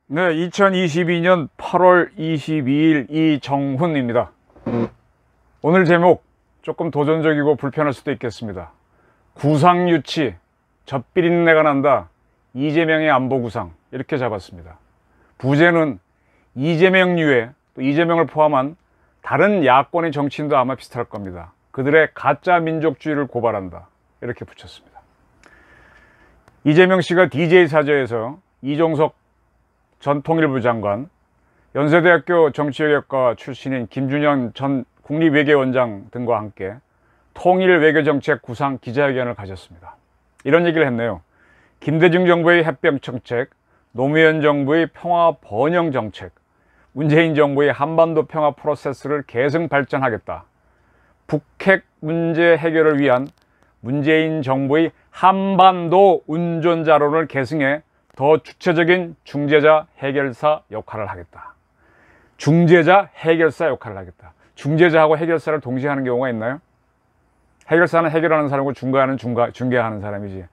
네, 2022년 8월 22일 이정훈입니다. 오늘 제목 조금 도전적이고 불편할 수도 있겠습니다. 구상유치, 젖비린내가 난다, 이재명의 안보구상, 이렇게 잡았습니다. 부제는 이재명류에 또 이재명을 포함한 다른 야권의 정치인도 아마 비슷할 겁니다. 그들의 가짜 민족주의를 고발한다, 이렇게 붙였습니다. 이재명 씨가 DJ 사저에서 이종석 전 통일부 장관, 연세대학교 정치외교과 출신인 김준현 전 국립외교원장 등과 함께 통일외교정책 구상 기자회견을 가졌습니다. 이런 얘기를 했네요. 김대중 정부의 해병정책, 노무현 정부의 평화번영정책, 문재인 정부의 한반도 평화 프로세스를 계승 발전하겠다. 북핵 문제 해결을 위한 문재인 정부의 한반도 운전자론을 계승해 더 주체적인 중재자 해결사 역할을 하겠다. 중재자 해결사 역할을 하겠다. 중재자하고 해결사를 동시에 하는 경우가 있나요? 해결사는 해결하는 사람이고 중개하는 사람이지.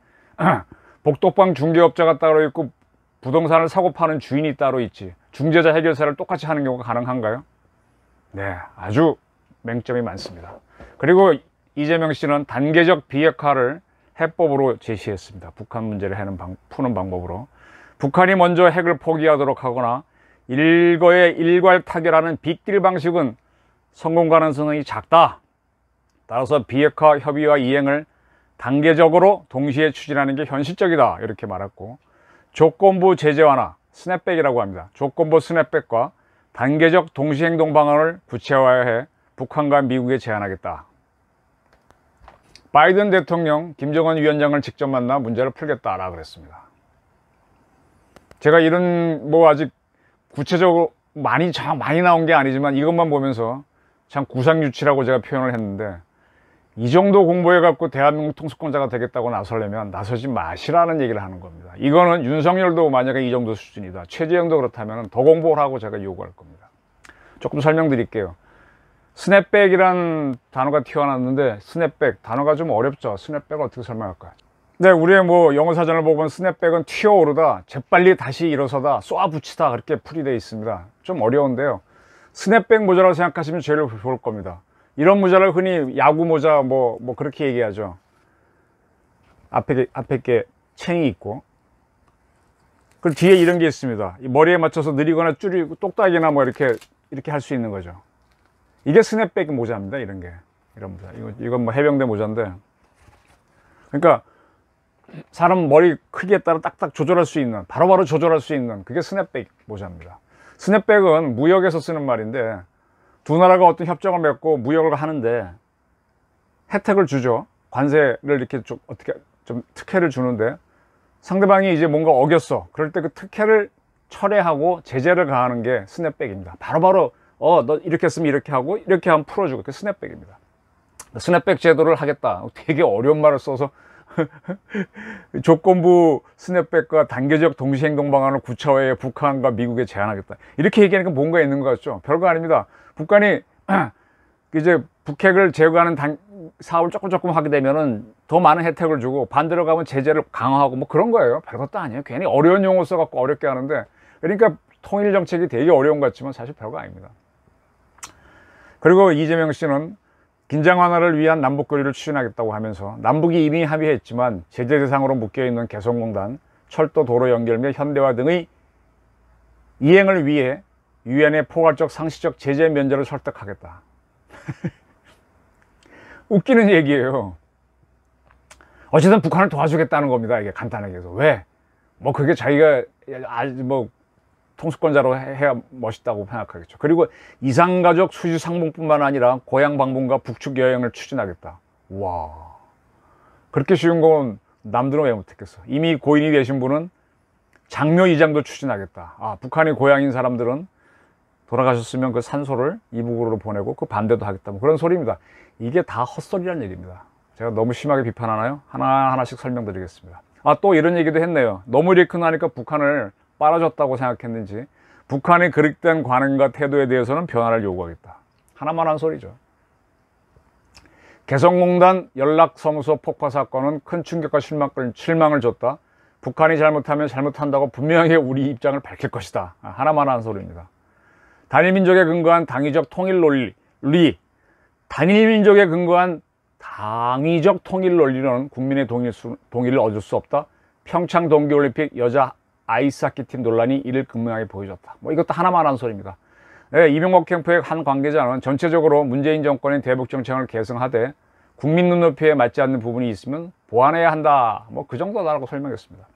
복덕방 중개업자가 따로 있고 부동산을 사고 파는 주인이 따로 있지. 중재자 해결사를 똑같이 하는 경우가 가능한가요? 네, 아주 맹점이 많습니다. 그리고 이재명 씨는 단계적 비핵화를 해법으로 제시했습니다. 북한 문제를 푸는 방법으로. 북한이 먼저 핵을 포기하도록 하거나 일거에 일괄 타결하는 빅딜 방식은 성공 가능성이 작다. 따라서 비핵화 협의와 이행을 단계적으로 동시에 추진하는 게 현실적이다, 이렇게 말했고, 조건부 제재 완화, 스냅백이라고 합니다. 조건부 스냅백과 단계적 동시행동 방안을 구체화해 북한과 미국에 제안하겠다. 바이든 대통령, 김정은 위원장을 직접 만나 문제를 풀겠다라 그랬습니다. 제가 이런 아직 구체적으로 많이 나온 게 아니지만 이것만 보면서 참 구상유치라고 제가 표현을 했는데, 이 정도 공부해 갖고 대한민국 통수권자가 되겠다고 나서려면 나서지 마시라는 얘기를 하는 겁니다. 이거는 윤석열도 만약에 이 정도 수준이다, 최재형도 그렇다면 더 공부를 하고 제가 요구할 겁니다. 조금 설명드릴게요. 스냅백이란 단어가 튀어나왔는데, 스냅백 단어가 좀 어렵죠. 스냅백을 어떻게 설명할까요? 네, 우리의 영어 사전을 보면 스냅백은 튀어오르다, 재빨리 다시 일어서다, 쏘아붙이다, 그렇게 풀이되어 있습니다. 좀 어려운데요. 스냅백 모자라고 생각하시면 제일 좋을 겁니다. 이런 모자를 흔히 야구 모자 그렇게 얘기하죠. 앞에 게 챙이 있고, 그 뒤에 이런 게 있습니다. 이 머리에 맞춰서 느리거나 줄이고 똑딱이나 이렇게 할 수 있는 거죠. 이게 스냅백 모자입니다. 이런 모자. 이건 해병대 모자인데, 그러니까 사람 머리 크기에 따라 딱딱 조절할 수 있는, 바로바로 조절할 수 있는, 그게 스냅백 모자입니다. 스냅백은 무역에서 쓰는 말인데, 두 나라가 어떤 협정을 맺고 무역을 하는데 혜택을 주죠. 관세를 이렇게 좀 특혜를 주는데, 상대방이 이제 뭔가 어겼어. 그럴 때 그 특혜를 철회하고 제재를 가하는 게 스냅백입니다. 바로바로 너 이렇게 했으면 이렇게 하고, 이렇게 하면 풀어주고, 그게 스냅백입니다. 스냅백 제도를 하겠다. 되게 어려운 말을 써서 조건부 스냅백과 단계적 동시행동 방안을 구체화해 북한과 미국에 제안하겠다, 이렇게 얘기하니까 뭔가 있는 것 같죠? 별거 아닙니다. 북한이 이제 북핵을 제거하는 사업을 조금 하게 되면은 더 많은 혜택을 주고, 반대로 가면 제재를 강화하고 그런 거예요. 별것도 아니에요. 괜히 어려운 용어 써갖고 어렵게 하는데, 그러니까 통일 정책이 되게 어려운 것 같지만 사실 별거 아닙니다. 그리고 이재명 씨는 긴장 완화를 위한 남북 교류를 추진하겠다고 하면서, 남북이 이미 합의했지만 제재 대상으로 묶여있는 개성공단, 철도 도로 연결 및 현대화 등의 이행을 위해 유엔의 포괄적 상시적 제재 면제를 설득하겠다. 웃기는 얘기예요. 어쨌든 북한을 도와주겠다는 겁니다. 이게 간단하게 해서. 왜? 그게 자기가 통수권자로 해야 멋있다고 생각하겠죠. 그리고 이산가족 수지 상봉뿐만 아니라 고향 방문과 북측 여행을 추진하겠다. 와, 그렇게 쉬운 건 남들은 왜 못했겠어. 이미 고인이 되신 분은 장묘 이장도 추진하겠다. 북한이 고향인 사람들은 돌아가셨으면 그 산소를 이북으로 보내고 그 반대도 하겠다, 그런 소리입니다. 이게 다 헛소리란 얘기입니다. 제가 너무 심하게 비판하나요? 하나씩 설명드리겠습니다. 또 이런 얘기도 했네요. 너무 이렇게 하니까 북한을 빨아줬다고 생각했는지, 북한의 그릇된 관행과 태도에 대해서는 변화를 요구하겠다. 하나만 한 소리죠. 개성공단 연락사무소 폭파 사건은 큰 충격과 실망을 줬다. 북한이 잘못하면 잘못한다고 분명히 우리 입장을 밝힐 것이다. 하나만 한 소리입니다. 단일민족에 근거한 당위적 통일 논리, 단일민족에 근거한 당위적 통일 논리는 국민의 동의를 얻을 수 없다. 평창 동계올림픽 여자 아이스하키팀 논란이 이를 극명하게 보여줬다. 뭐 이것도 하나만 한 소리입니다. 네, 이명박 캠프의 한 관계자는 전체적으로 문재인 정권의 대북 정책을 계승하되 국민 눈높이에 맞지 않는 부분이 있으면 보완해야 한다. 뭐 그 정도다라고 설명했습니다.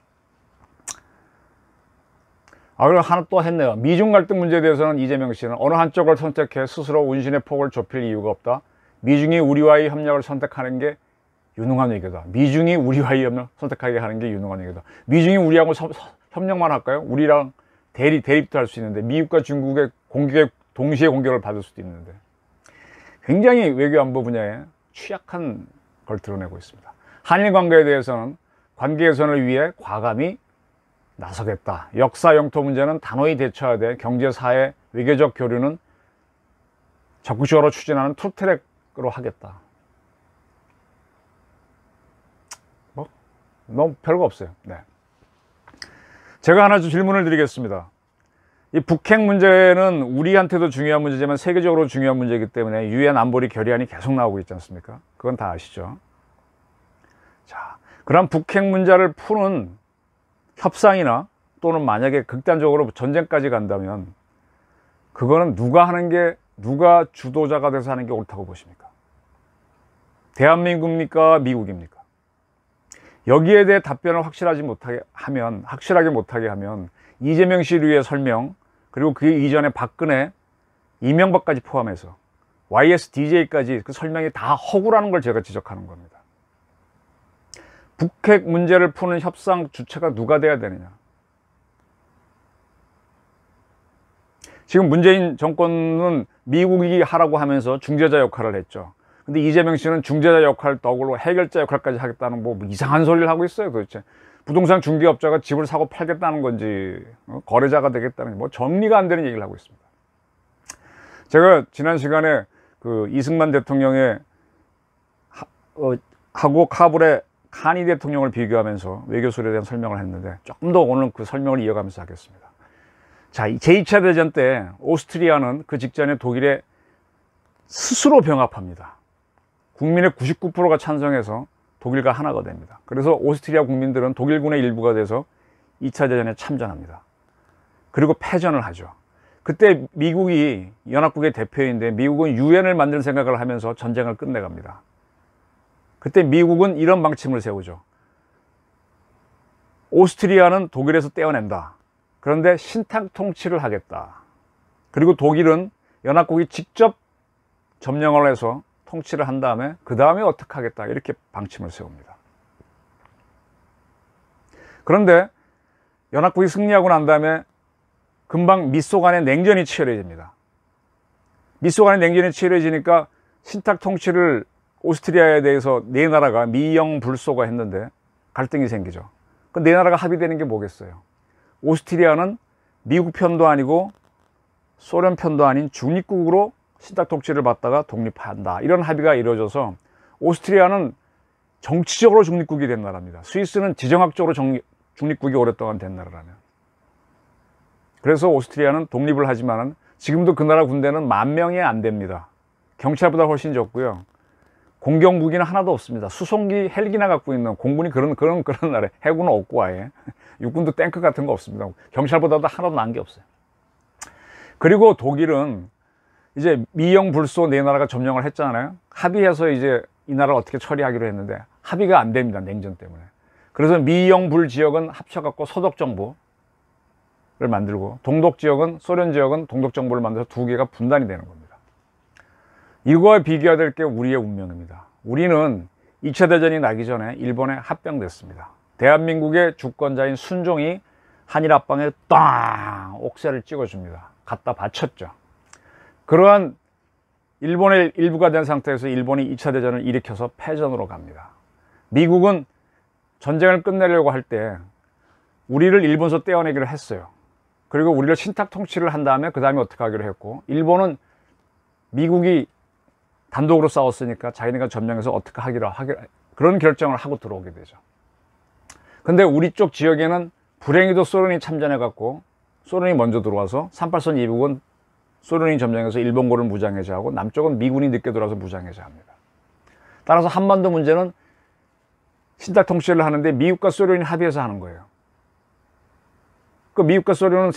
그리고 하나 또 했네요. 미중 갈등 문제에 대해서는 이재명 씨는 어느 한쪽을 선택해 스스로 운신의 폭을 좁힐 이유가 없다. 미중이 우리와의 협력을 선택하는 게 유능한 얘기다. 미중이 우리와의 협력을 선택하게 하는 게 유능한 얘기다. 미중이 우리하고 협력만 할까요? 우리랑 대립도 할 수 있는데 미국과 중국의 동시에 공격을 받을 수도 있는데 굉장히 외교 안보 분야에 취약한 걸 드러내고 있습니다. 한일 관계에 대해서는 관계 개선을 위해 과감히 나서겠다. 역사 영토 문제는 단호히 대처해야 돼. 경제, 사회, 외교적 교류는 적극적으로 추진하는 투트랙으로 하겠다. 뭐 너무 별거 없어요. 네. 제가 하나 질문을 드리겠습니다. 이 북핵 문제는 우리한테도 중요한 문제지만 세계적으로 중요한 문제이기 때문에 유엔 안보리 결의안이 계속 나오고 있지 않습니까? 그건 다 아시죠? 자, 그럼 북핵 문제를 푸는 협상이나 또는 만약에 극단적으로 전쟁까지 간다면 그거는 누가 주도자가 돼서 하는 게 옳다고 보십니까? 대한민국입니까? 미국입니까? 여기에 대해 답변을 확실하게 못하게 하면 이재명 씨류의 설명, 그리고 그 이전에 박근혜, 이명박까지 포함해서 YSDJ까지 그 설명이 다 허구라는 걸 제가 지적하는 겁니다. 북핵 문제를 푸는 협상 주체가 누가 돼야 되느냐. 지금 문재인 정권은 미국이 하라고 하면서 중재자 역할을 했죠. 근데 이재명 씨는 중재자 역할 덕으로 해결자 역할까지 하겠다는 뭐 이상한 소리를 하고 있어요. 도대체 부동산 중개업자가 집을 사고 팔겠다는 건지 거래자가 되겠다는 건지 뭐 정리가 안 되는 얘기를 하고 있습니다. 제가 지난 시간에 그 이승만 대통령의 하고 카불의 카니 대통령을 비교하면서 외교술에 대한 설명을 했는데 조금 더 오늘 그 설명을 이어가면서 하겠습니다. 자, 제2차 대전 때 오스트리아는 그 직전에 독일에 스스로 병합합니다. 국민의 99%가 찬성해서 독일과 하나가 됩니다. 그래서 오스트리아 국민들은 독일군의 일부가 돼서 2차 대전에 참전합니다. 그리고 패전을 하죠. 그때 미국이 연합국의 대표인데 미국은 유엔을 만들 생각을 하면서 전쟁을 끝내갑니다. 그때 미국은 이런 방침을 세우죠. 오스트리아는 독일에서 떼어낸다. 그런데 신탁 통치를 하겠다. 그리고 독일은 연합국이 직접 점령을 해서 통치를 한 다음에 그 다음에 어떻게 하겠다. 이렇게 방침을 세웁니다. 그런데 연합국이 승리하고 난 다음에 금방 미소 간의 냉전이 치열해집니다. 미소 간의 냉전이 치열해지니까 신탁 통치를 오스트리아에 대해서 네 나라가 미영불소가 했는데 갈등이 생기죠. 그 네 나라가 합의되는 게 뭐겠어요? 오스트리아는 미국 편도 아니고 소련 편도 아닌 중립국으로 신탁 통치를 받다가 독립한다. 이런 합의가 이루어져서 오스트리아는 정치적으로 중립국이 된 나라입니다. 스위스는 지정학적으로 중립국이 오랫동안 된 나라라면. 그래서 오스트리아는 독립을 하지만은 지금도 그 나라 군대는 10,000명이 안 됩니다. 경찰보다 훨씬 적고요. 공격 무기는 하나도 없습니다. 수송기, 헬기나 갖고 있는 공군이 그런 나라에 해군은 없고 아예 육군도 탱크 같은 거 없습니다. 경찰보다도 하나도 난 게 없어요. 그리고 독일은 이제 미영불소 네 나라가 점령을 했잖아요. 합의해서 이제 이 나라를 어떻게 처리하기로 했는데 합의가 안 됩니다. 냉전 때문에. 그래서 미영불 지역은 합쳐갖고 서독정부를 만들고 동독 지역은 소련 지역은 동독정부를 만들어서 두 개가 분단이 되는 겁니다. 이거와 비교해야 될 게 우리의 운명입니다. 우리는 2차 대전이 나기 전에 일본에 합병됐습니다. 대한민국의 주권자인 순종이 한일 합방에 땅 옥새를 찍어줍니다. 갖다 바쳤죠. 그러한 일본의 일부가 된 상태에서 일본이 2차 대전을 일으켜서 패전으로 갑니다. 미국은 전쟁을 끝내려고 할 때 우리를 일본에서 떼어내기를 했어요. 그리고 우리를 신탁 통치를 한 다음에 그 다음에 어떻게 하기로 했고, 일본은 미국이 단독으로 싸웠으니까 자기네가 점령해서 어떻게 하기로 그런 결정을 하고 들어오게 되죠. 근데 우리 쪽 지역에는 불행히도 소련이 참전해 갖고 소련이 먼저 들어와서 38선 이북은 소련이 점령해서 일본군을 무장해제하고 남쪽은 미군이 늦게 들어와서 무장해제합니다. 따라서 한반도 문제는 신탁 통치를 하는데 미국과 소련이 합의해서 하는 거예요. 그 미국과 소련은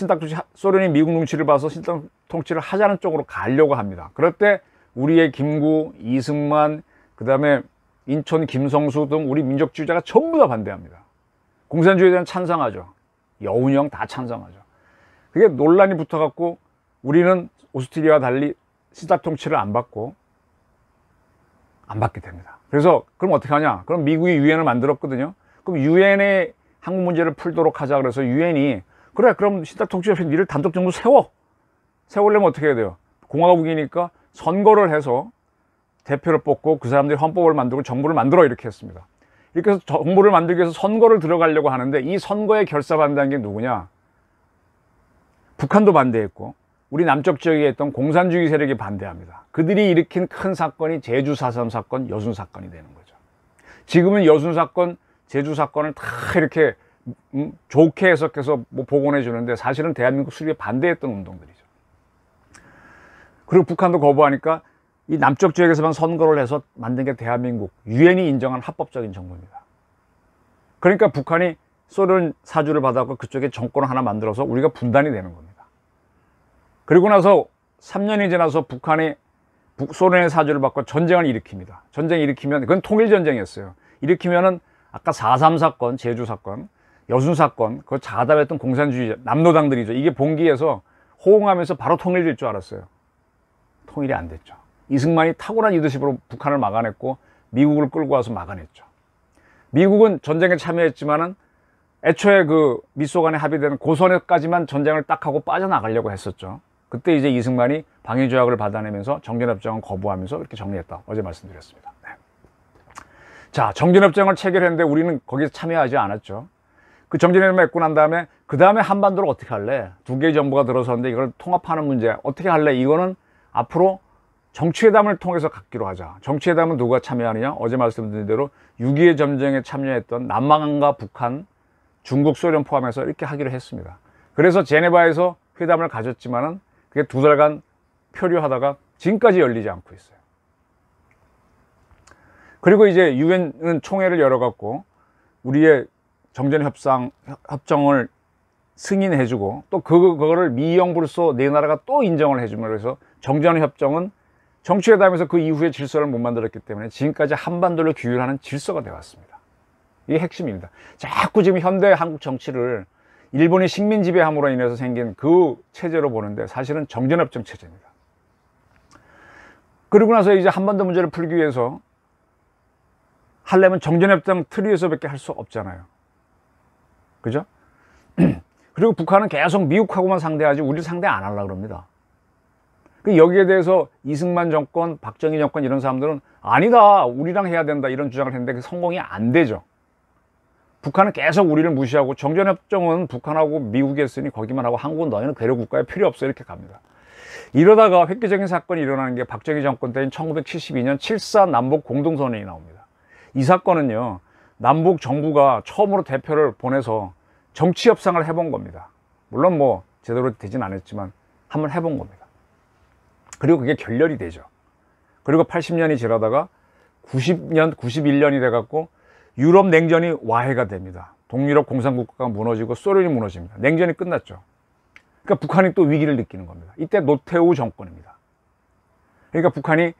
소련이 미국 눈치를 봐서 신탁 통치를 하자는 쪽으로 가려고 합니다. 그럴 때 우리의 김구, 이승만, 그 다음에 인천 김성수 등 우리 민족주의자가 전부 다 반대합니다. 공산주의에 대한 찬성하죠. 여운형 다 찬성하죠. 그게 논란이 붙어갖고 우리는 오스트리아와 달리 신탁 통치를 안 받게 됩니다. 그래서 그럼 어떻게 하냐? 그럼 미국이 유엔을 만들었거든요. 그럼 유엔의 한국 문제를 풀도록 하자. 그래서 유엔이 그래 그럼 신탁 통치협회 니를 단독 정부 세우려면 어떻게 해야 돼요? 공화국이니까 선거를 해서 대표를 뽑고 그 사람들이 헌법을 만들고 정부를 만들어 이렇게 했습니다. 이렇게 해서 정부를 만들기 위해서 선거를 들어가려고 하는데 이 선거에 결사반대한 게 누구냐? 북한도 반대했고 우리 남쪽 지역에 있던 공산주의 세력이 반대합니다. 그들이 일으킨 큰 사건이 제주 4.3 사건, 여순 사건이 되는 거죠. 지금은 여순 사건, 제주 사건을 다 이렇게 좋게 해석해서 뭐 복원해 주는데 사실은 대한민국 수립에 반대했던 운동들이죠. 그리고 북한도 거부하니까 이 남쪽 지역에서만 선거를 해서 만든 게 대한민국 유엔이 인정한 합법적인 정부입니다. 그러니까 북한이 소련 사주를 받아서 그쪽에 정권을 하나 만들어서 우리가 분단이 되는 겁니다. 그리고 나서 3년이 지나서 북한이 소련의 사주를 받고 전쟁을 일으킵니다. 전쟁을 일으키면 그건 통일전쟁이었어요. 일으키면은 아까 4.3 사건, 제주 사건, 여순 사건, 그거 자담했던 공산주의자, 남노당들이죠. 이게 봉기해서 호응하면서 바로 통일될 줄 알았어요. 통일이 안 됐죠. 이승만이 탁월한 리더십으로 북한을 막아냈고 미국을 끌고 와서 막아냈죠. 미국은 전쟁에 참여했지만은 애초에 그 미소 간에 합의되는 고선에까지만 전쟁을 딱 하고 빠져나가려고 했었죠. 그때 이제 이승만이 방위조약을 받아내면서 정전협정은 거부하면서 이렇게 정리했다. 어제 말씀드렸습니다. 네. 자, 정전협정을 체결했는데 우리는 거기에 참여하지 않았죠. 그 정전협정을 맺고 난 다음에 그 다음에 한반도를 어떻게 할래? 두 개의 정부가 들어섰는데 이걸 통합하는 문제 어떻게 할래? 이거는 앞으로 정치회담을 통해서 갖기로 하자. 정치회담은 누가 참여하느냐? 어제 말씀드린 대로 6.25 전쟁에 참여했던 남한과 북한, 중국, 소련 포함해서 이렇게 하기로 했습니다. 그래서 제네바에서 회담을 가졌지만은 그게 2달간 표류하다가 지금까지 열리지 않고 있어요. 그리고 이제 유엔은 총회를 열어갖고 우리의 정전협정을 승인해주고 또 그거를 미영불소 네 나라가 또 인정을 해주면 그래서 정전협정은 정치회담에서 그 이후에 질서를 못 만들었기 때문에 지금까지 한반도를 규율하는 질서가 되어왔습니다. 이게 핵심입니다. 자꾸 지금 현대 한국 정치를 일본이 식민 지배함으로 인해서 생긴 그 체제로 보는데 사실은 정전협정 체제입니다. 그리고 나서 이제 한반도 문제를 풀기 위해서 하려면 정전협정 틀 위에서밖에 할 수 없잖아요. 그죠? 그리고 북한은 계속 미국하고만 상대하지 우리를 상대 안 하려고 그럽니다. 여기에 대해서 이승만 정권, 박정희 정권 이런 사람들은 아니다, 우리랑 해야 된다 이런 주장을 했는데 그 성공이 안 되죠. 북한은 계속 우리를 무시하고 정전협정은 북한하고 미국이 했으니 거기만 하고 한국은 너희는 괴뢰 국가에 필요 없어 이렇게 갑니다. 이러다가 획기적인 사건이 일어나는 게 박정희 정권 때인 1972년 7.4 남북 공동선언이 나옵니다. 이 사건은요, 남북 정부가 처음으로 대표를 보내서 정치 협상을 해본 겁니다. 물론 뭐 제대로 되진 않았지만 한번 해본 겁니다. 그리고 그게 결렬이 되죠. 그리고 80년이 지나다가 90년, 91년이 돼갖고 유럽 냉전이 와해가 됩니다. 동유럽 공산국가가 무너지고 소련이 무너집니다. 냉전이 끝났죠. 그러니까 북한이 또 위기를 느끼는 겁니다. 이때 노태우 정권입니다. 그러니까 북한이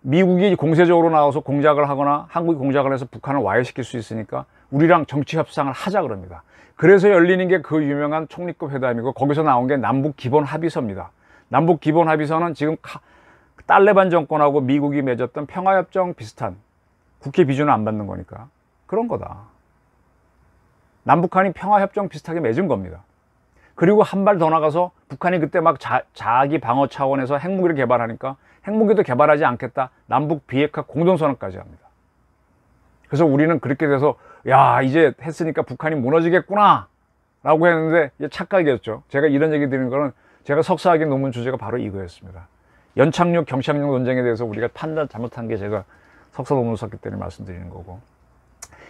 미국이 공세적으로 나와서 공작을 하거나 한국이 공작을 해서 북한을 와해시킬 수 있으니까 우리랑 정치 협상을 하자 그럽니다. 그래서 열리는 게 그 유명한 총리급 회담이고 거기서 나온 게 남북 기본 합의서입니다. 남북 기본 합의서는 지금 딸레반 정권하고 미국이 맺었던 평화협정 비슷한 국회 비준을 안 받는 거니까 그런 거다. 남북한이 평화협정 비슷하게 맺은 겁니다. 그리고 한 발 더 나가서 북한이 그때 막 자기 방어 차원에서 핵무기를 개발하니까 핵무기도 개발하지 않겠다. 남북 비핵화 공동선언까지 합니다. 그래서 우리는 그렇게 돼서 야 이제 했으니까 북한이 무너지겠구나 라고 했는데 이게 착각이었죠. 제가 이런 얘기 드리는 거는 제가 석사학위 논문 주제가 바로 이거였습니다. 연착륙, 경착륙 논쟁에 대해서 우리가 판단 잘못한 게 제가 석사 논문 썼기 때문에 말씀드리는 거고,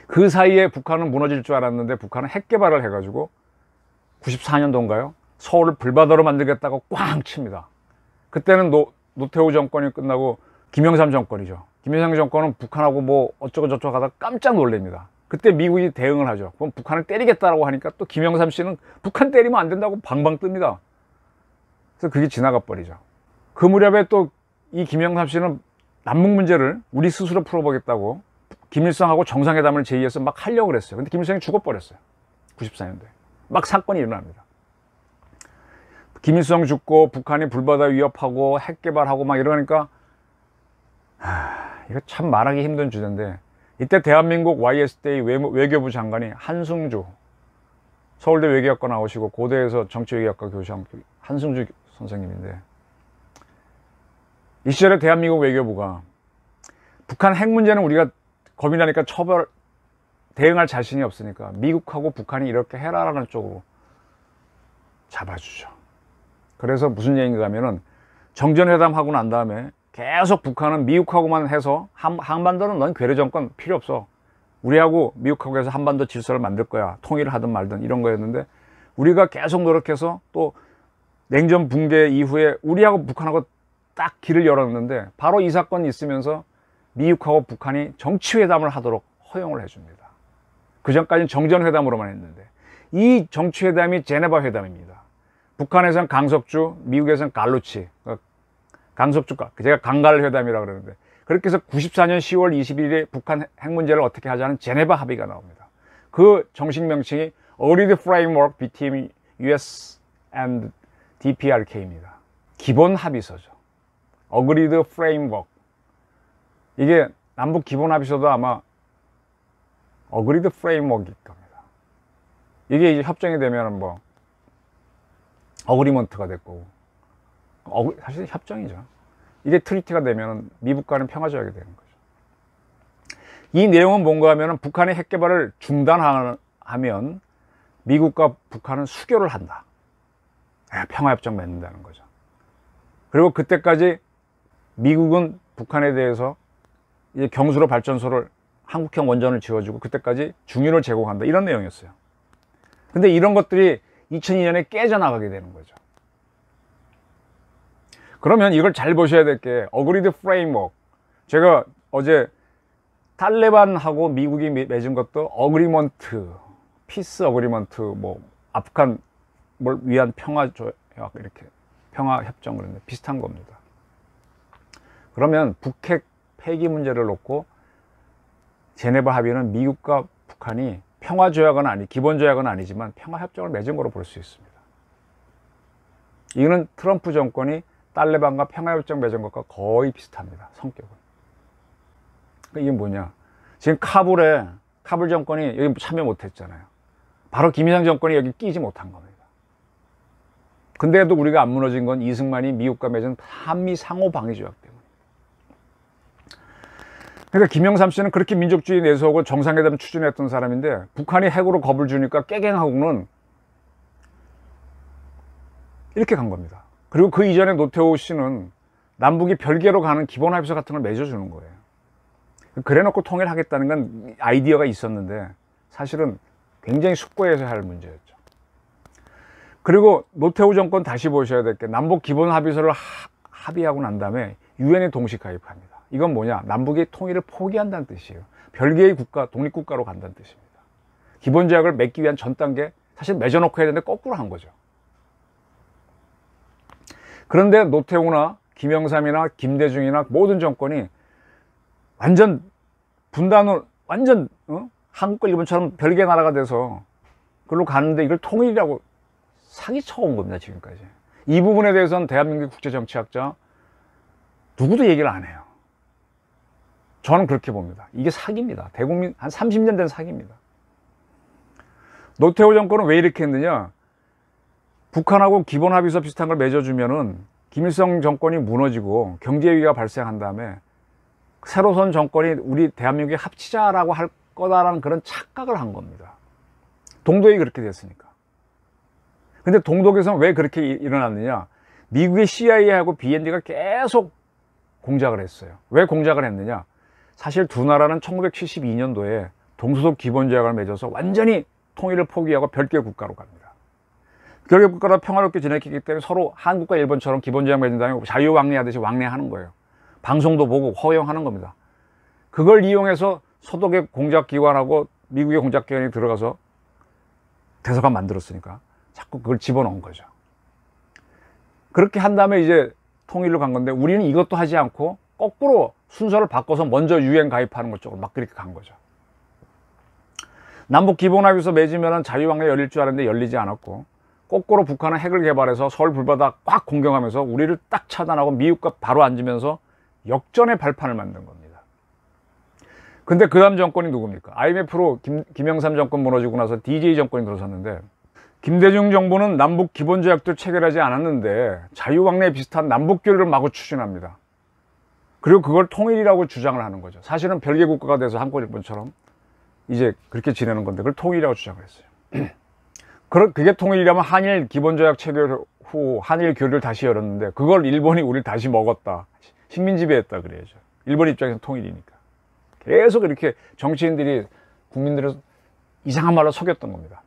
그 사이에 북한은 무너질 줄 알았는데 북한은 핵 개발을 해가지고 94년도인가요? 서울을 불바다로 만들겠다고 꽝 칩니다. 그때는 노태우 정권이 끝나고 김영삼 정권이죠. 김영삼 정권은 북한하고 뭐 어쩌고 저쩌고 하다가 깜짝 놀랍니다. 그때 미국이 대응을 하죠. 그럼 북한을 때리겠다라고 하니까 또 김영삼 씨는 북한 때리면 안 된다고 방방 뜹니다. 그래서 그게 지나가 버리죠. 그 무렵에 또 이 김영삼 씨는 남북 문제를 우리 스스로 풀어보겠다고 김일성하고 정상회담을 제의해서 막 하려고 그랬어요. 근데 김일성이 죽어버렸어요. 94년도에. 막 사건이 일어납니다. 김일성 죽고 북한이 불바다 위협하고 핵 개발하고 막 이러니까 이거 참 말하기 힘든 주제인데, 이때 대한민국 YS대의 외교부 장관이 한승주, 서울대 외교학과 나오시고 고대에서 정치외교학과 교수한 한승주 선생님인데, 이 시절에 대한민국 외교부가 북한 핵 문제는 우리가 겁이 나니까 대응할 자신이 없으니까 미국하고 북한이 이렇게 해라라는 쪽으로 잡아주죠. 그래서 무슨 얘기인가 하면은 정전회담 하고 난 다음에 계속 북한은 미국하고만 해서 한반도는 넌 괴뢰 정권 필요 없어, 우리하고 미국하고 해서 한반도 질서를 만들 거야, 통일을 하든 말든 이런 거였는데, 우리가 계속 노력해서 또 냉전 붕괴 이후에 우리하고 북한하고 딱 길을 열었는데, 바로 이 사건이 있으면서 미국하고 북한이 정치회담을 하도록 허용을 해줍니다. 그 전까지는 정전회담으로만 했는데, 이 정치회담이 제네바 회담입니다. 북한에서는 강석주, 미국에서는 갈루치, 강석주가 제가 강갈 회담이라고 그러는데, 그렇게 해서 94년 10월 21일에 북한 핵 문제를 어떻게 하자는 제네바 합의가 나옵니다. 그 정식 명칭이 Agreed Framework Between US and DPRK입니다. 기본 합의서죠. Agreed Framework. 이게 남북 기본 합의서도 아마 Agreed Framework일 겁니다. 이게 이제 협정이 되면 뭐 어그리먼트가 됐고, 사실 협정이죠. 이게 트리티가 되면 미국과는 평화조약이 되는 거죠. 이 내용은 뭔가 하면 북한의 핵 개발을 중단하면 미국과 북한은 수교를 한다, 평화협정 맺는다는 거죠. 그리고 그때까지 미국은 북한에 대해서 이제 경수로 발전소를, 한국형 원전을 지어주고 그때까지 중유를 제공한다, 이런 내용이었어요. 근데 이런 것들이 2002년에 깨져나가게 되는 거죠. 그러면 이걸 잘 보셔야 될 게, 어그리드 프레임워크, 제가 어제 탈레반하고 미국이 맺은 것도 어그리먼트, 피스 어그리먼트, 뭐 아프간 뭘 위한 평화 조약, 이렇게 평화 협정, 그런데 비슷한 겁니다. 그러면 북핵 폐기 문제를 놓고 제네바 합의는 미국과 북한이 평화 조약은 기본 조약은 아니지만 평화 협정을 맺은 거로 볼 수 있습니다. 이거는 트럼프 정권이 탈레반과 평화 협정 맺은 것과 거의 비슷합니다, 성격은. 그러니까 이게 뭐냐, 지금 카불 정권이 여기 참여 못했잖아요. 바로 김일성 정권이 여기 끼지 못한 겁니다. 근데도 우리가 안 무너진 건 이승만이 미국과 맺은 한미 상호 방위 조약 때문에. 그러니까 김영삼 씨는 그렇게 민족주의 내세우고 정상회담 추진했던 사람인데, 북한이 핵으로 겁을 주니까 깨갱하고는 이렇게 간 겁니다. 그리고 그 이전에 노태우 씨는 남북이 별개로 가는 기본 합의서 같은 걸 맺어주는 거예요. 그래 놓고 통일하겠다는 건 아이디어가 있었는데 사실은 굉장히 숙고해서 할 문제였죠. 그리고 노태우 정권 다시 보셔야 될 게, 남북 기본 합의서를 합의하고 난 다음에 유엔에 동시 가입합니다. 이건 뭐냐, 남북의 통일을 포기한다는 뜻이에요. 별개의 국가, 독립국가로 간다는 뜻입니다. 기본 조약을 맺기 위한 전 단계, 사실 맺어놓고 해야 되는데 거꾸로 한 거죠. 그런데 노태우나 김영삼이나 김대중이나 모든 정권이 완전 분단을, 한국과 일본처럼 별개 나라가 돼서 그걸로 가는데, 이걸 통일이라고 사기쳐온 겁니다, 지금까지. 이 부분에 대해서는 대한민국 국제정치학자 누구도 얘기를 안 해요. 저는 그렇게 봅니다. 이게 사기입니다. 대국민 한 30년 된 사기입니다. 노태우 정권은 왜 이렇게 했느냐, 북한하고 기본 합의서 비슷한 걸 맺어주면은 김일성 정권이 무너지고 경제 위기가 발생한 다음에 새로선 정권이 우리 대한민국에 합치자라고 할 거다라는 그런 착각을 한 겁니다. 동독이 그렇게 됐으니까. 근데 동독에서는 왜 그렇게 일어났느냐, 미국의 CIA하고 BND가 계속 공작을 했어요. 왜 공작을 했느냐? 사실 두 나라는 1972년도에 동서독 기본조약을 맺어서 완전히 통일을 포기하고 별개 국가로 갑니다. 별개 국가로 평화롭게 지냈기 때문에 서로 한국과 일본처럼 기본조약 맺은 다음에 자유왕래하듯이 왕래하는 거예요. 방송도 보고 허용하는 겁니다. 그걸 이용해서 서독의 공작기관하고 미국의 공작기관이 들어가서 대사관 만들었으니까 자꾸 그걸 집어넣은 거죠. 그렇게 한 다음에 이제 통일로 간 건데, 우리는 이것도 하지 않고 거꾸로 순서를 바꿔서 먼저 유엔 가입하는 것 쪽으로 막 그렇게 간 거죠. 남북 기본합의서 맺으면 자유왕래 열릴 줄 알았는데 열리지 않았고, 거꾸로 북한은 핵을 개발해서 서울 불바다 꽉 공경하면서 우리를 딱 차단하고 미국과 바로 앉으면서 역전의 발판을 만든 겁니다. 근데 그 다음 정권이 누굽니까? IMF로 김영삼 정권 무너지고 나서 DJ 정권이 들어섰는데, 김대중 정부는 남북 기본조약도 체결하지 않았는데 자유왕래 비슷한 남북교류를 마구 추진합니다. 그리고 그걸 통일이라고 주장을 하는 거죠. 사실은 별개 국가가 돼서 한국, 일본처럼 이제 그렇게 지내는 건데 그걸 통일이라고 주장을 했어요. 그게 통일이라면 한일 기본조약 체결 후 한일 교류를 다시 열었는데, 그걸 일본이 우리를 다시 먹었다, 식민지배했다 그래야죠. 일본 입장에서 통일이니까. 계속 이렇게 정치인들이 국민들을 이상한 말로 속였던 겁니다.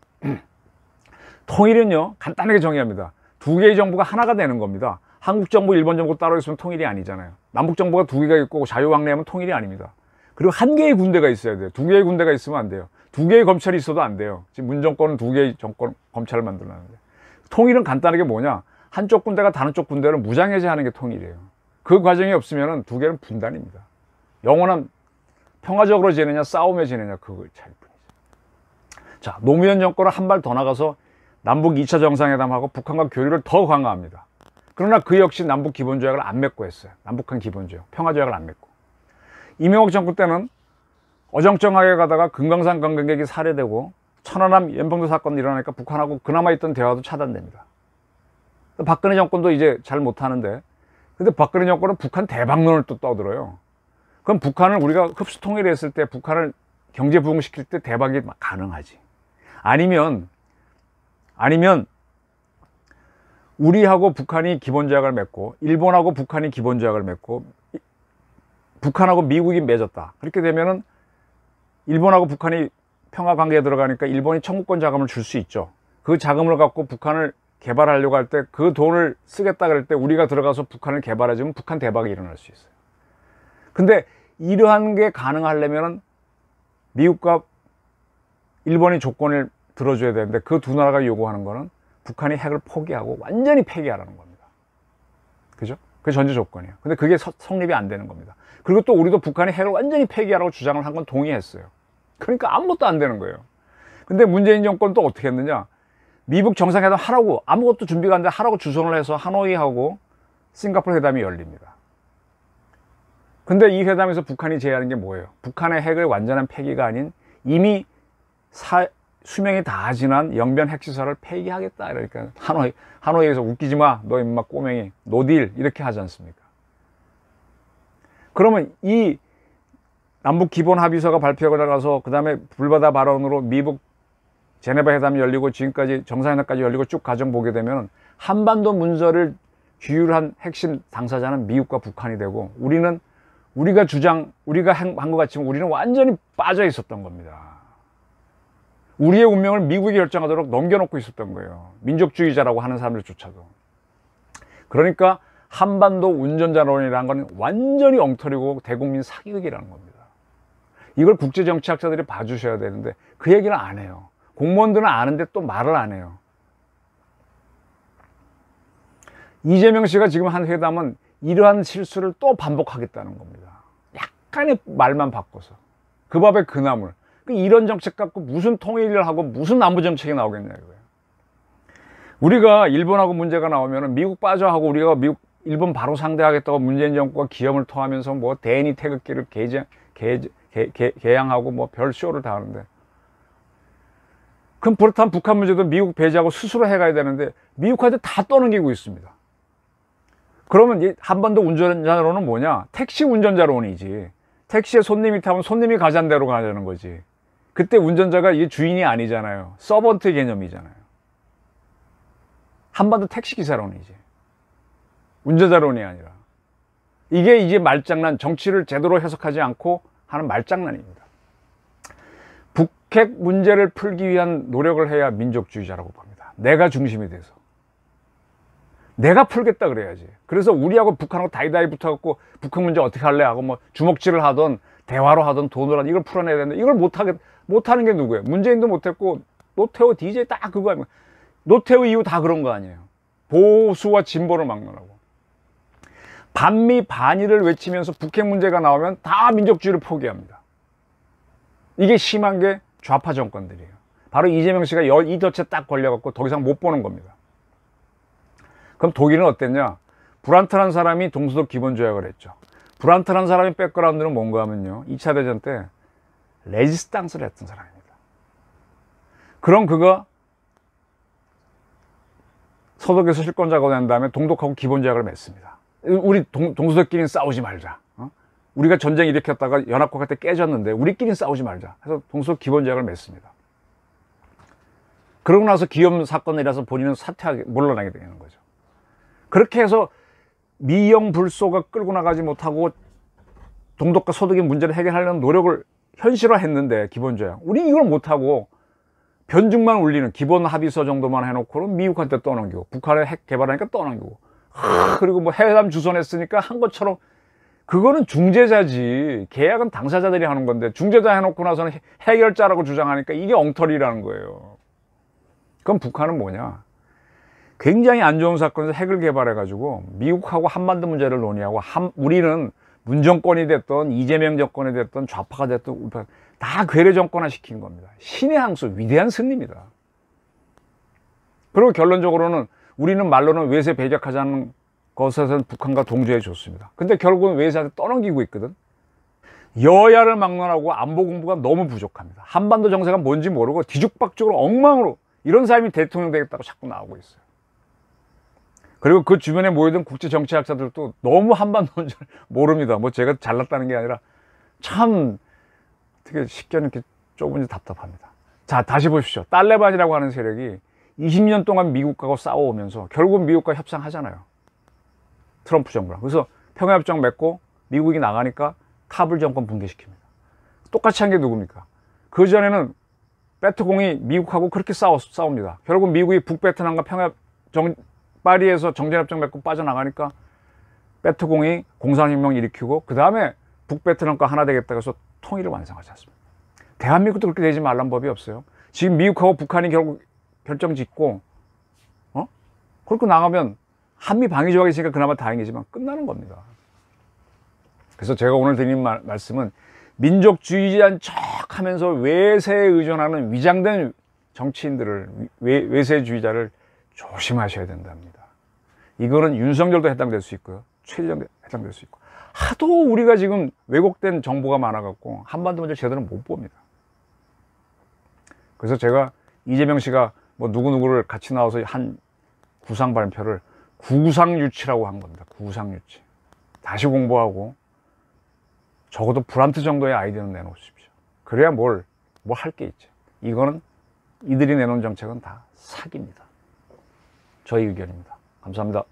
통일은요, 간단하게 정의합니다. 두 개의 정부가 하나가 되는 겁니다. 한국 정부, 일본 정부 따로 있으면 통일이 아니잖아요. 남북 정부가 두 개가 있고 자유왕래하면 통일이 아닙니다. 그리고 한 개의 군대가 있어야 돼요. 두 개의 군대가 있으면 안 돼요. 두 개의 검찰이 있어도 안 돼요. 지금 문 정권은 두 개의 검찰을 만들었는데, 통일은 간단하게 뭐냐? 한쪽 군대가 다른 쪽 군대를 무장해제하는 게 통일이에요. 그 과정이 없으면 두 개는 분단입니다. 영원한 평화적으로 지내냐 싸움에 지내냐, 그거 차이뿐이죠. 자, 노무현 정권은 한 발 더 나가서 남북 2차 정상회담하고 북한과 교류를 더 강화합니다. 그러나 그 역시 남북 기본조약을 안 맺고 했어요. 남북한 기본조약, 평화조약을 안 맺고. 이명박 정부 때는 어정쩡하게 가다가 금강산 관광객이 살해되고 천안함 연평도 사건이 일어나니까 북한하고 그나마 있던 대화도 차단됩니다. 박근혜 정권도 이제 잘 못하는데, 근데 박근혜 정권은 북한 대박론을 또 떠들어요. 그럼 북한을 우리가 흡수 통일했을 때, 북한을 경제 부흥시킬 때 대박이 가능하지. 아니면 우리하고 북한이 기본조약을 맺고 일본하고 북한이 기본조약을 맺고 북한하고 미국이 맺었다. 그렇게 되면은 일본하고 북한이 평화관계에 들어가니까 일본이 청구권 자금을 줄 수 있죠. 그 자금을 갖고 북한을 개발하려고 할 때, 그 돈을 쓰겠다 그럴 때 우리가 들어가서 북한을 개발해주면 북한 대박이 일어날 수 있어요. 근데 이러한 게 가능하려면 미국과 일본이 조건을 들어줘야 되는데, 그 두 나라가 요구하는 거는 북한이 핵을 포기하고 완전히 폐기하라는 겁니다. 그죠? 그게 전제 조건이에요. 근데 그게 성립이 안 되는 겁니다. 그리고 또 우리도 북한이 핵을 완전히 폐기하라고 주장을 한 건 동의했어요. 그러니까 아무것도 안 되는 거예요. 근데 문재인 정권 또 어떻게 했느냐? 미북 정상회담 하라고, 아무것도 준비가 안 돼 하라고 주선을 해서 하노이하고 싱가포르 회담이 열립니다. 근데 이 회담에서 북한이 제의하는 게 뭐예요? 북한의 핵을 완전한 폐기가 아닌 이미 수명이 다 지난 영변 핵시설을 폐기하겠다. 그러니까 하노이에서 웃기지 마, 너 임마 꼬맹이, 노딜, 이렇게 하지 않습니까? 그러면 이 남북 기본 합의서가 발표가 나가서 그 다음에 불바다 발언으로 미북 제네바 회담이 열리고 지금까지 정상회담까지 열리고 쭉 과정 보게 되면 한반도 문제를 규율한 핵심 당사자는 미국과 북한이 되고, 우리가 한 것 같지만 우리는 완전히 빠져 있었던 겁니다. 우리의 운명을 미국이 결정하도록 넘겨놓고 있었던 거예요. 민족주의자라고 하는 사람들조차도. 그러니까 한반도 운전자론이라는 건 완전히 엉터리고 대국민 사기극이라는 겁니다. 이걸 국제정치학자들이 봐주셔야 되는데 그 얘기는 안 해요. 공무원들은 아는데 또 말을 안 해요. 이재명 씨가 지금 한 회담은 이러한 실수를 또 반복하겠다는 겁니다. 약간의 말만 바꿔서. 그 밥에 그 나물. 이런 정책 갖고 무슨 통일을 하고 무슨 남부 정책이 나오겠냐 이거예요. 우리가 일본하고 문제가 나오면 미국 빠져 하고 우리가 일본 바로 상대하겠다고 문재인 정부가 기염을 토하면서 뭐 대니 태극기를 개양하고 뭐 별 쇼를 다 하는데, 그럼 그렇다면 북한 문제도 미국 배제하고 스스로 해가야 되는데 미국한테 다 떠넘기고 있습니다. 그러면 이 한반도 운전자론은 뭐냐? 택시 운전자론이지. 택시에 손님이 타면 손님이 가자는 대로 가자는 거지. 그때 운전자가 이게 주인이 아니잖아요. 서번트 개념이잖아요. 한반도 택시 기사론이지. 운전자론이 아니라. 이게 이제 말장난, 정치를 제대로 해석하지 않고 하는 말장난입니다. 북핵 문제를 풀기 위한 노력을 해야 민족주의자라고 봅니다. 내가 중심이 돼서. 내가 풀겠다 그래야지. 그래서 우리하고 북한하고 다이다이 붙어갖고 북핵 문제 어떻게 할래 하고 뭐 주먹질을 하던 대화로 하던 돈으로 하던 이걸 풀어내야 되는데 이걸 못하는 게 누구예요? 문재인도 못했고 노태우 DJ 딱 그거 아니에요. 노태우 이후 다 그런 거 아니에요. 보수와 진보를 막론하고. 반미 반일을 외치면서 북핵 문제가 나오면 다 민족주의를 포기합니다. 이게 심한 게 좌파 정권들이에요. 바로 이재명 씨가 이 덫에 딱 걸려갖고 더 이상 못 보는 겁니다. 그럼 독일은 어땠냐? 불안탄한 사람이 동수도 기본조약을 했죠. 불안탄한 사람의 백그라운드는 뭔가 하면요, 2차 대전 때 레지스탕스를 했던 사람입니다. 그럼 그가 서독에서 실권자가 된 다음에 동독하고 기본조약을 맺습니다. 우리 동수도끼리는 싸우지 말자. 우리가 전쟁 일으켰다가 연합국할 때 깨졌는데 우리끼리는 싸우지 말자. 해서 동수도 기본조약을 맺습니다. 그러고 나서 기염 사건이라서 본인은 물러나게 되는 거죠. 그렇게 해서 미영불소가 끌고 나가지 못하고 동독과 서독의 문제를 해결하려는 노력을 현실화했는데 기본조약. 우리 이걸 못하고 변죽만 울리는 기본 합의서 정도만 해놓고는 미국한테 떠넘기고 북한에 핵 개발하니까 떠넘기고 그리고 뭐 해외담 주선했으니까 한 것처럼. 그거는 중재자지. 계약은 당사자들이 하는 건데 중재자 해놓고 나서는 해결자라고 주장하니까 이게 엉터리라는 거예요. 그럼 북한은 뭐냐? 굉장히 안 좋은 사건에서 핵을 개발해가지고 미국하고 한반도 문제를 논의하고 우리는 문정권이 됐던 이재명 정권이 됐던 좌파가 됐던 다 괴뢰 정권화 시킨 겁니다. 신의 항소, 위대한 승리입니다. 그리고 결론적으로는 우리는 말로는 외세 배격하자는 것에서는 북한과 동조해 줬습니다. 근데 결국은 외세한테 떠넘기고 있거든. 여야를 막론하고 안보 공부가 너무 부족합니다. 한반도 정세가 뭔지 모르고 뒤죽박죽으로 엉망으로 이런 사람이 대통령 되겠다고 자꾸 나오고 있어요. 그리고 그 주변에 모여든 국제정치학자들도 너무 한반도 문제를 모릅니다. 뭐 제가 잘났다는 게 아니라 참 어떻게 식견이 이렇게 좁은지 답답합니다. 자, 다시 보십시오. 탈레반이라고 하는 세력이 20년 동안 미국하고 싸워오면서 결국 미국과 협상하잖아요. 트럼프 정부랑. 그래서 평화협정 맺고 미국이 나가니까 카불 정권 붕괴시킵니다. 똑같이 한 게 누굽니까? 그전에는 베트공이 미국하고 그렇게 싸웁니다. 결국 미국이 북베트남과 파리에서 정전협정 맺고 빠져나가니까 베트공이 공산혁명 일으키고 그 다음에 북베트남과 하나 되겠다고 해서 통일을 완성하지 않습니다. 대한민국도 그렇게 되지 말란 법이 없어요. 지금 미국하고 북한이 결국 결정 짓고 그렇게 나가면 한미 방위 조약이 있으니까 그나마 다행이지만 끝나는 겁니다. 그래서 제가 오늘 드린 말씀은 민족주의자인 척 하면서 외세에 의존하는 위장된 정치인들을 외세주의자를 조심하셔야 된답니다. 이거는 윤석열도 해당될 수 있고요. 최재형도 해당될 수 있고. 하도 우리가 지금 왜곡된 정보가 많아갖고 한반도 문제 제대로 못 봅니다. 그래서 제가 이재명 씨가 뭐 누구누구를 같이 나와서 한 구상 발표를 구상유치라고 한 겁니다. 구상유치. 다시 공부하고 적어도 브란트 정도의 아이디어는 내놓으십시오. 그래야 뭘 할 게 있죠. 이거는 이들이 내놓은 정책은 다 사기입니다. 저희 의견입니다. 감사합니다.